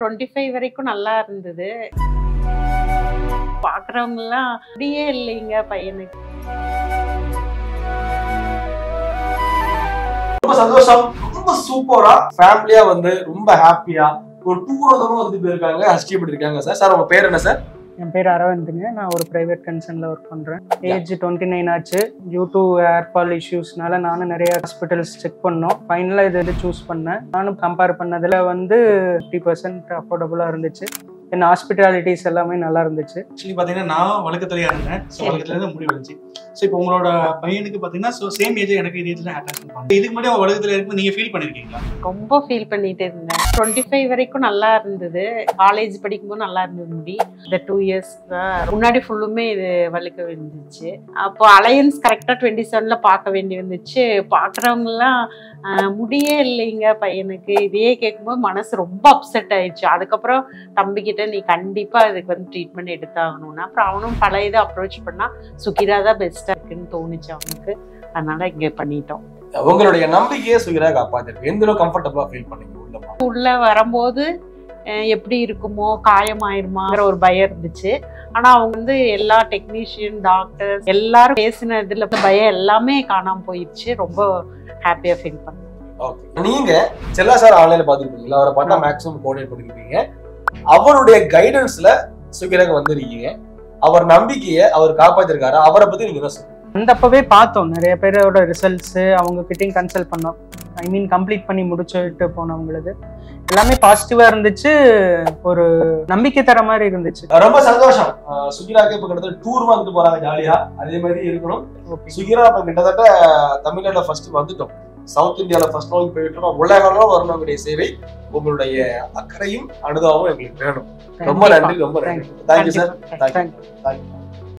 25 வரைக்கும் நல்லா இருந்தது. பார்க்குறவங்கலாம் அப்படியே இல்லைங்க பையனுக்கு. ரொம்ப சந்தோஷம், ரொம்ப சூப்பரா ஃபேமிலியா வந்து ரொம்ப ஹாப்பியா ஒரு டூர் வந்து போயிருக்காங்க. ஹஸ்டி இருக்காங்க சார். சார் உங்க பேர் என்ன சார்? என் பேர் அரவிந்துங்க. நான் ஒரு ப்ரைவேட் கன்சர்னில் ஒர்க் பண்ணுறேன். ஏஜ் 29 ஆச்சு. டியூ டு ஹேர் ஃபால் இஷ்யூஸ்னால நானும் நிறைய ஹாஸ்பிட்டல்ஸ் செக் பண்ணோம். ஃபைனலாக இது சூஸ் பண்ணேன். நானும் கம்பேர் பண்ணதில் வந்து 50% அஃபோர்டபுளாக இருந்துச்சு. என் ஹாஸ்பிட்டாலிட்டிஸ் எல்லாமே நல்லா இருந்துச்சு. ஆக்சுவலி பார்த்தீங்கன்னா நான் வழக்கத்துலையா இருந்தேன். ஸோ வழக்கத்துலேருந்து முடி வந்துச்சு. ஸோ இப்போ உங்களோட பையனுக்கு பார்த்தீங்கன்னா சேம் ஏஜ் எனக்கு இதே ஏஜில் ஹேர் ட்ரான்ஸ்பிளான்ட் பண்ணேன். இதுக்கு முன்னாடி வழக்கத்தில் இருக்கும்போது நீங்கள் ஃபீல் பண்ணியிருக்கீங்களா? ரொம்ப ஃபீல் பண்ணிட்டு இருந்தேன். 25 வரைக்கும் நல்லா இருந்தது. காலேஜ் படிக்கும்போது நல்லா இருந்தது முடி. இந்த 2 இயர்ஸ் முன்னாடி ஃபுல்லுமே இது வலிக்க வந்துச்சு. அப்போ அலையன்ஸ் கரெக்டாக 27ல் பார்க்க வேண்டி வந்துச்சு. பார்க்குறவங்கலாம் முடியே இல்லைங்க பையனுக்கு. இதையே கேட்கும்போது மனசு ரொம்ப அப்செட் ஆயிடுச்சு. அதுக்கப்புறம் தம்பிக்கிட்ட நீ கண்டிப்பாக இதுக்கு வந்து ட்ரீட்மெண்ட் எடுத்தாகணும்னா அப்புறம் அவனும் பழைய இதை அப்ரோச் பண்ணால் சுகிரா தான் பெஸ்ட்டாக இருக்குன்னு தோணுச்சு அவனுக்கு. அதனால இங்கே பண்ணிட்டோம். உங்களுடைய நம்பிக்கையை சுகிரா காப்பாத்திருக்கு. எந்த அளவுக்கு கம்ஃபர்டபுளா ஃபீல் பண்ணீங்க? உள்ள வரும்போது எப்படி இருக்குமோ காயமாயிருமாங்கிற ஒரு பயம் இருந்துச்சு. ஆனா அவங்க வந்து எல்லா டெக்னீஷியன் டாக்டர் எல்லாரும் பேசினதுல பயம் எல்லாமே காணாம போயிடுச்சு. ரொம்ப ஹாப்பியா ஃபீல் பண்ணேன். ஓகே, நீங்க செல்லா சார் ஆன்லைன்ல பாத்துருப்பீங்களா? அவரை பார்த்தா மேக்ஸிமம் கோஆர்டினேட் பண்ணிருப்பீங்க. அவருடைய கைடன்ஸ்ல சுகிராக்கு வந்திருக்கீங்க. அவர் நம்பிக்கையை அவர் காப்பாத்திருக்காரு. அவரை பத்தி நீங்க என்ன சொல்லுங்க? அப்பவே பார்த்தோம் நிறைய பேரோட ரிசல்ட்ஸு. அவங்க கிட்டையும் கன்சல்ட் பண்ணோம். ஐ மீன் கம்ப்ளீட் பண்ணி முடிச்சுட்டு போனவங்களுக்கு எல்லாமே பாசிட்டிவா இருந்துச்சு. ஒரு நம்பிக்கை தர மாதிரி இருந்துச்சு. ரொம்ப சந்தோஷம். சுகிராக்கு இப்ப கிட்டத்தட்ட டூர் வந்துட்டு போறாங்க ஜாலியா. அதே மாதிரி இருக்கணும். சுகிரா இப்ப கிட்டத்தட்ட தமிழ்நாடுல ஃபர்ஸ்ட் வந்துட்டோம். சவுத் இந்தியால ஃபர்ஸ்ட் நோக்கி போயிட்டு இருக்கோம். உலகம் வரணுடைய சேவை உங்களுடைய அக்கறையும் அனுதாபமும் எங்களுக்கு வேணும். ரொம்ப நன்றி, ரொம்ப நன்றி. Thank you sir. தேங்க்யூ.